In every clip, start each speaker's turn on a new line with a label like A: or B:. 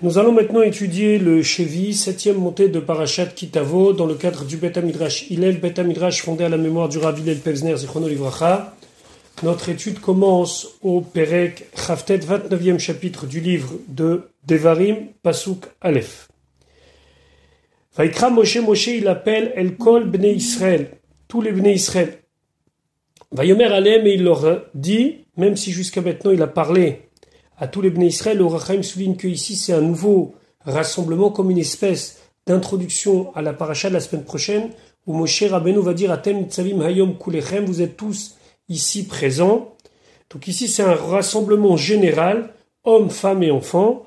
A: Nous allons maintenant étudier le Shevi, 7e montée de Parashat Kitavo, dans le cadre du Bet HaMidrash Hillel, Bet HaMidrash fondé à la mémoire du Rav Hillel Pevzner, Zichrono Livracha. Notre étude commence au Perek Chavtet, 29e chapitre du livre de Devarim, Pasuk Aleph. Vaikra Moshe, il appelle El Kol Bnei Israël, tous les Bnei Israël. Vayomer Alem, et il leur dit, même si jusqu'à maintenant il a parlé à tous les Bnei Israël, le Rachaim souligne que ici c'est un nouveau rassemblement, comme une espèce d'introduction à la paracha de la semaine prochaine, où Moshe Rabbeinu va dire Atem Nitzavim Hayom Kulechem, vous êtes tous ici présents. Donc ici c'est un rassemblement général, hommes, femmes et enfants.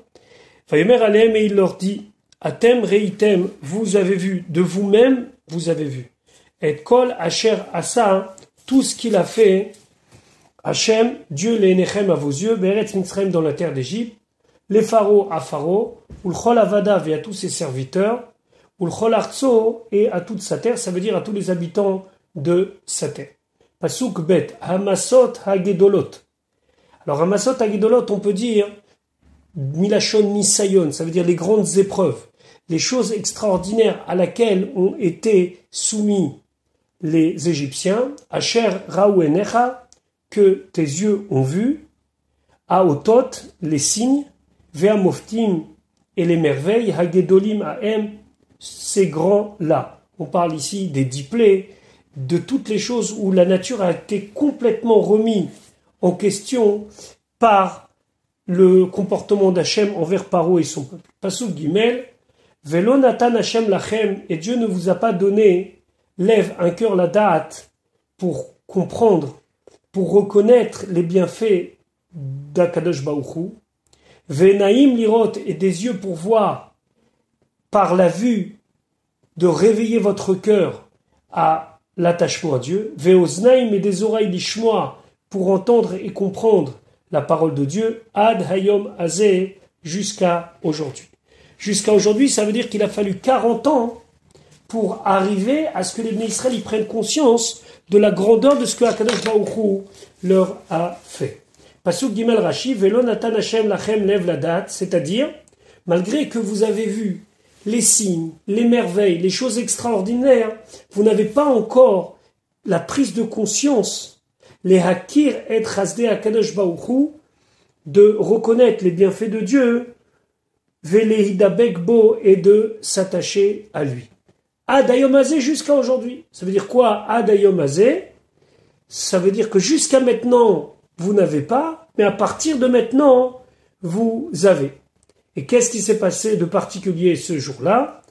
A: Vayomer Aleem, et il leur dit Atem Reitem, vous avez vu, de vous-même vous avez vu. Et Kol Asher Asa, tout ce qu'il a fait, Hachem, Dieu l'Enechem à vos yeux, Beretz Mitzrayim dans la terre d'Égypte, les pharaons à Pharaon, Ulchol Avadav et à tous ses serviteurs, Ulchol Artso et à toute sa terre, ça veut dire à tous les habitants de sa terre. Pasuk Bet, Hamasot Hagedolot. Alors Hamasot Hagedolot, on peut dire Milachon Nisayon, ça veut dire les grandes épreuves, les choses extraordinaires à laquelle ont été soumis les Égyptiens, Asher Raou Enecha, que tes yeux ont vu, Aotot, les signes, Ve'amoftim, et les merveilles, Hagedolim Ahem, ces grands-là. On parle ici des 10 plaies, de toutes les choses où la nature a été complètement remise en question par le comportement d'Hachem envers Paro et son peuple. Pasuk Gimel, Velo Natan Hachem Lachem, et Dieu ne vous a pas donné, lève un cœur la date pour comprendre, pour reconnaître les bienfaits d'Akadosh Baruch Hu, Venaim lirot, et des yeux pour voir, par la vue, de réveiller votre cœur à l'attachement à Dieu, Veoznaim, et des oreilles lishmoa, pour entendre et comprendre la parole de Dieu, Ad Hayom Azeh, jusqu'à aujourd'hui. Jusqu'à aujourd'hui, ça veut dire qu'il a fallu 40 ans pour arriver à ce que les Bnei Israël y prennent conscience de la grandeur de ce que Akadosh Baruch Hu leur a fait. Pasuk Gimel Rashi, Velo Natan Hashem Lachem Lev Ladat, c'est-à-dire, malgré que vous avez vu les signes, les merveilles, les choses extraordinaires, vous n'avez pas encore la prise de conscience, les Hakir et Chasdei Akadosh Baruch Hu, de reconnaître les bienfaits de Dieu, Velehidabek Bo, et de s'attacher à lui. Adayom Azeh jusqu'à aujourd'hui. Ça veut dire quoi, Adayom Azeh? Ça veut dire que jusqu'à maintenant, vous n'avez pas, mais à partir de maintenant, vous avez. Et qu'est-ce qui s'est passé de particulier ce jour-là?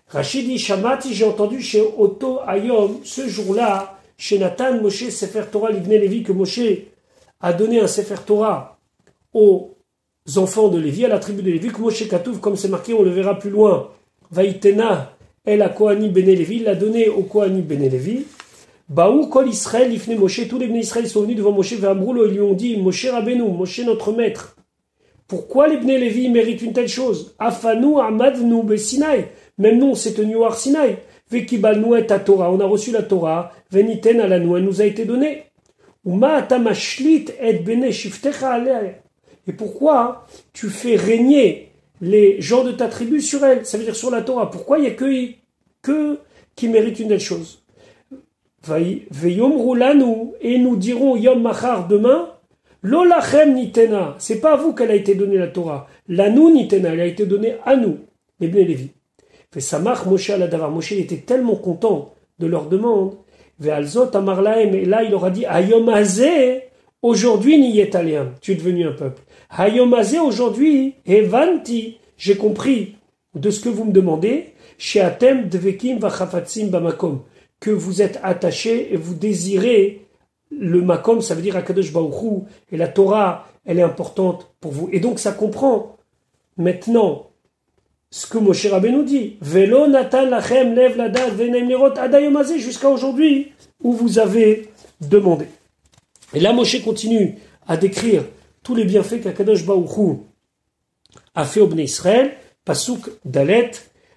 A: Rachidi Shamati, j'ai entendu chez Otto Ayom, ce jour-là, chez Nathan Moshe Sefer Torah Livnei Lévi, que Moshe a donné un Sefer Torah aux enfants de Lévi, à la tribu de Lévi, que Moshe Katouf, comme c'est marqué, on le verra plus loin, Vaïtena, El a Kohani Bene Lévi, l'a donné au Kohani Bene Lévi. Baou Kol Israël, Ifne Moshe, tous les Bnei Israël sont venus devant Moshe Ve'amroulo, ils lui ont dit, Moshe Rabbeinu, Moshe notre maître, pourquoi les Bnei Lévi méritent une telle chose? Afanu Amadnu Be Sinaï, même nous on s'est tenu au Har Sinaï. Vekibalnu et Torah, on a reçu la Torah, Veniten Alanu, elle nous a été donnée. Uma Atamashlit et Bene Shiftecha Alea. Et pourquoi tu fais régner les gens de ta tribu sur elle, ça veut dire sur la Torah? Pourquoi il n'y a que qui méritent une telle chose? Veyom Lanu, et nous dirons Yom Machar demain, Lolachem Nitena, c'est pas à vous qu'elle a été donnée la Torah, Lanu Nitena, elle a été donnée à nous, les Bnei Lévi. Samach Moshe Aladavar, Moshe était tellement content de leur demande, Ve'alzot Amar Lahem, et là il leur a dit Hayom Azeh, aujourd'hui Niyet Aleam, tu es devenu un peuple. Hayom Azeh, aujourd'hui, Evanti, j'ai compris de ce que vous me demandez, Sheatem Dvekim Vachafatzim Bamakom, que vous êtes attachés et vous désirez le Makom, ça veut dire Akadosh Baruch Hu, et la Torah, elle est importante pour vous. Et donc ça comprend maintenant ce que Moshe Rabbeinu dit, Velo Natan Lachem Lev Ladat Venaim Lirot Adayom Azeh, jusqu'à aujourd'hui, où vous avez demandé. Et là Moshe continue à décrire tous les bienfaits qu'Akadosh Baruch Hu a fait au Bnei Israël, Pasuk Dalet,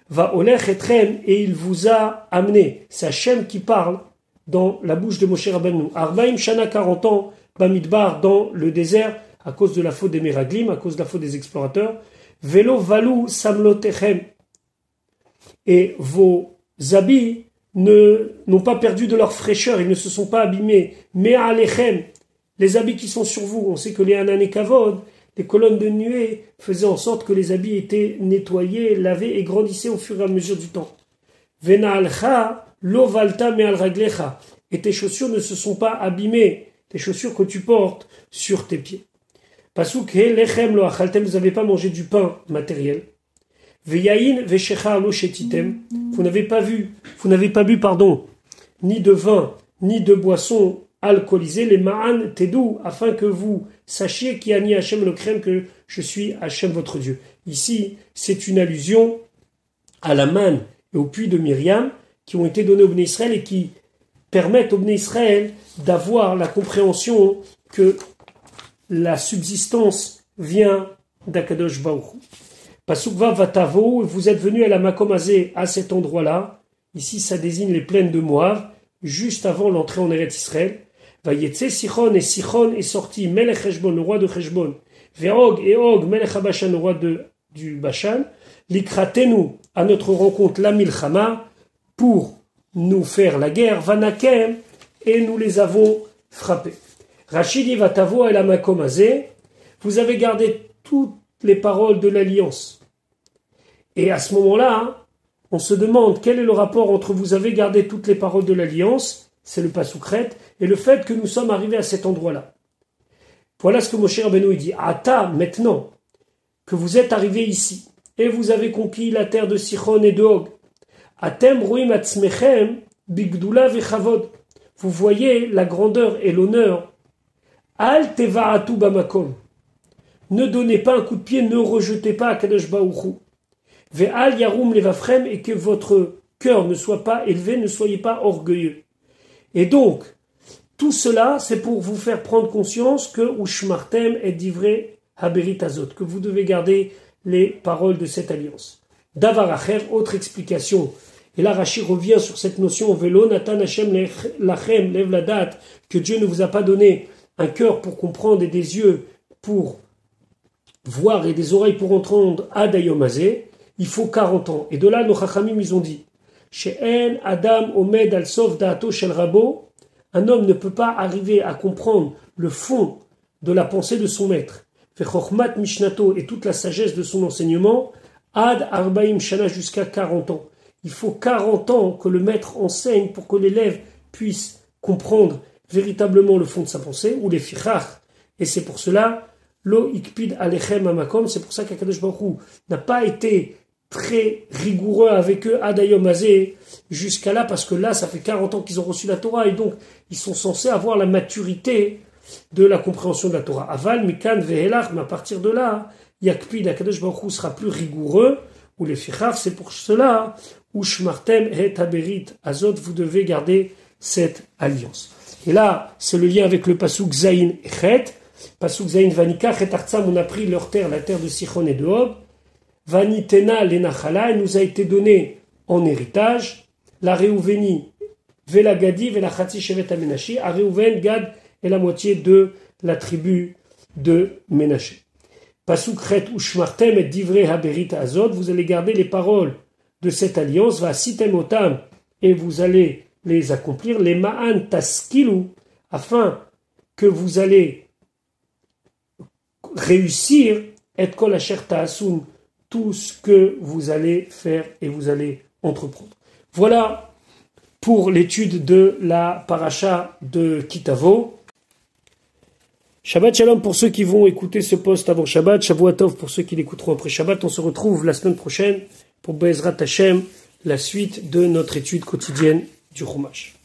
A: va olech etrem, et il vous a amené. C'est Hachem qui parle dans la bouche de Moshe Rabbeinu. Arbaim Shana, 40 ans, Bamidbar, dans le désert, à cause de la faute des Meraglim, à cause de la faute des explorateurs. Velo valou samlotechem. Et vos habits n'ont pas perdu de leur fraîcheur, ils ne se sont pas abîmés. Mais alechem, les habits qui sont sur vous, on sait que les Hanan Kavod, les colonnes de nuée, faisaient en sorte que les habits étaient nettoyés, lavés et grandissaient au fur et à mesure du temps. Venaalcha lo valta me'al raglecha. Et tes chaussures ne se sont pas abîmées, tes chaussures que tu portes sur tes pieds. Pasuk he lechem lo achaltem, vous n'avez pas mangé du pain matériel. Veyayin veshechar lo shetitem, vous n'avez pas bu, ni de vin, ni de boisson alcoolisée, les ma'an tedou, afin que vous sachiez qui a ni Hachem le crème, que je suis Hachem votre Dieu. Ici, c'est une allusion à la manne et au puits de Myriam, qui ont été donnés au Bnei Israël et qui permettent au Bnei Israël d'avoir la compréhension que la subsistance vient d'Akadosh Baruch Hu. Pasukva vatavo, vous êtes venus à la Makomazé, à cet endroit-là. Ici, ça désigne les plaines de Moab, juste avant l'entrée en Eretz Israël. Vayetse Sichon, et Sichon est sorti, Melech Heshbon, le roi de Heshbon. Ve'og, et Og, Melech HaBashan, le roi du Bashan. Likratenu, à notre rencontre, la Milchama, pour nous faire la guerre, Vanakem, et nous les avons frappés. Rachidi vatavo et la Makomazé, vous avez gardé toutes les paroles de l'alliance. Et à ce moment-là, on se demande quel est le rapport entre vous avez gardé toutes les paroles de l'alliance, c'est le Pasukret, et le fait que nous sommes arrivés à cet endroit-là. Voilà ce que Moshe Rabbeinu dit. Ata, maintenant, que vous êtes arrivés ici, et vous avez conquis la terre de Sichon et de Og, Atem roim atzmechem bigdula vechavod. Vous voyez la grandeur et l'honneur. Al tevaatu bamakom. Ne donnez pas un coup de pied, ne rejetez pas Akadosh Baruch Hu. Ve'al yarum levafrem, et que votre cœur ne soit pas élevé, ne soyez pas orgueilleux. Et donc, tout cela, c'est pour vous faire prendre conscience que ushmartem et divrei haberit azot, que vous devez garder les paroles de cette alliance. Davar acher, autre explication. Et là, Rashi revient sur cette notion, Velo natan Hashem lachem lev ladat, que Dieu ne vous a pas donné un cœur pour comprendre et des yeux pour voir et des oreilles pour entendre Adayomazé. Il faut 40 ans. Et de là, nos chachamim, ils ont dit, She'en Adam Omed al Sof Da'ato Shel Rabo, un homme ne peut pas arriver à comprendre le fond de la pensée de son maître. Vechochmat Mishnato, et toute la sagesse de son enseignement, Ad Arbaim Shana, jusqu'à 40 ans. Il faut 40 ans que le maître enseigne pour que l'élève puisse comprendre véritablement le fond de sa pensée, ou les fichach. Et c'est pour cela, Lo ikpid alechem amakom, c'est pour ça qu'Akadosh Baruch Hu n'a pas été très rigoureux avec eux, Adayomazé, jusqu'à là, parce que là, ça fait 40 ans qu'ils ont reçu la Torah, et donc, ils sont censés avoir la maturité de la compréhension de la Torah. Aval, Mikan, Vehelach, mais à partir de là, Yakpid, Akadosh Baruch Hu sera plus rigoureux, ou les fichaf, c'est pour cela, Ushmartem et Taberit Azot, vous devez garder cette alliance. Et là, c'est le lien avec le Pasuk Zayin et Chet. Pasuk Zayin Vanika, Chet Artsam, on a pris leur terre, la terre de Sichon et de Og. Vanitena lenachala, elle nous a été donnée en héritage. La Réouveni, Vela Gadi, Vela Chatzi Shevet Amenashi, à Réouven, Gad et la moitié de la tribu de Ménaché. Pasuk Chet Ushmartem et Divrei Haberit Azot, vous allez garder les paroles de cette alliance, va sitem otam, et vous allez les accomplir, les ma'an taskilu, afin que vous allez réussir, et kol asher ta'asun, tout ce que vous allez faire et vous allez entreprendre. Voilà pour l'étude de la paracha de Kitavo. Shabbat Shalom pour ceux qui vont écouter ce post avant Shabbat, Shavua Tov pour ceux qui l'écouteront après Shabbat. On se retrouve la semaine prochaine pour Be'ezrat Hashem, la suite de notre étude quotidienne du Chumash.